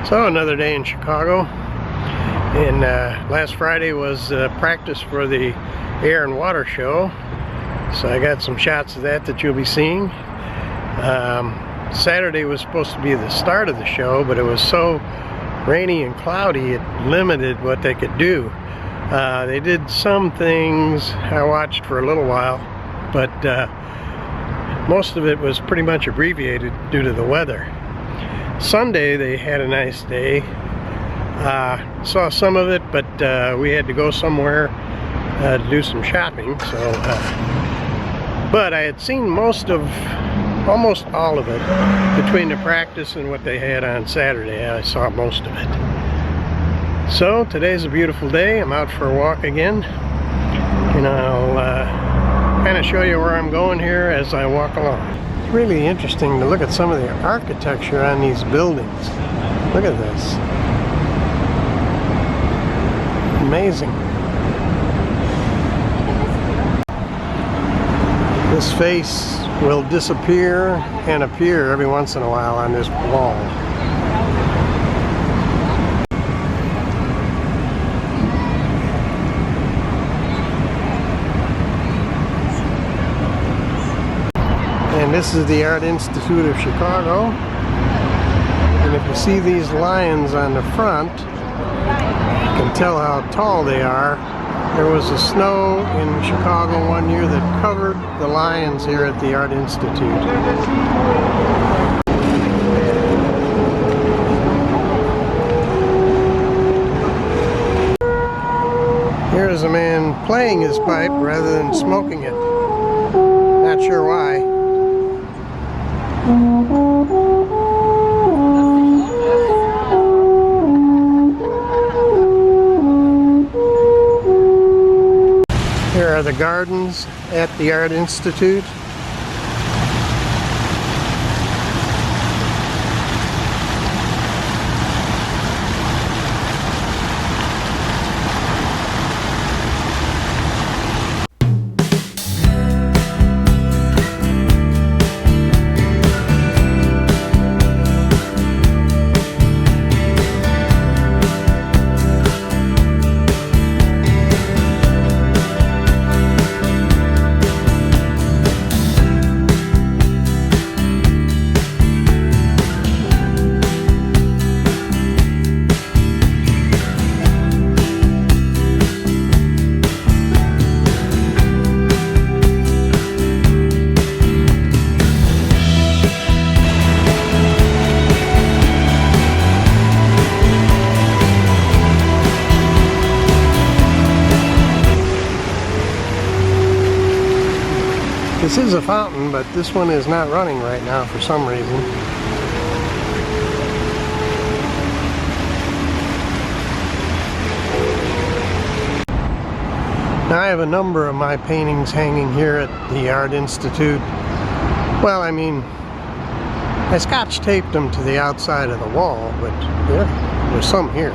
So another day in Chicago, and last Friday was practice for the Air and Water Show, so I got some shots of that you'll be seeing. Saturday was supposed to be the start of the show, but it was so rainy and cloudy it limited what they could do. They did some things I watched for a little while, but most of it was pretty much abbreviated due to the weather. Sunday they had a nice day. Saw some of it, but we had to go somewhere to do some shopping. So, but I had seen almost all of it between the practice and what they had on Saturday. I saw most of it. So today's a beautiful day. I'm out for a walk again, and I'll kind of show you where I'm going here as I walk along. It's really interesting to look at some of the architecture on these buildings. Look at this. Amazing. This face will disappear and appear every once in a while on this wall. And this is the Art Institute of Chicago. And if you see these lions on the front, you can tell how tall they are. There was a snow in Chicago one year that covered the lions here at the Art Institute. Here's a man playing his pipe rather than smoking it. Not sure why. Here are the gardens at the Art Institute. This is a fountain, but this one is not running right now for some reason. Now I have a number of my paintings hanging here at the Art Institute. Well, I mean, I scotch taped them to the outside of the wall, but yeah, there's some here.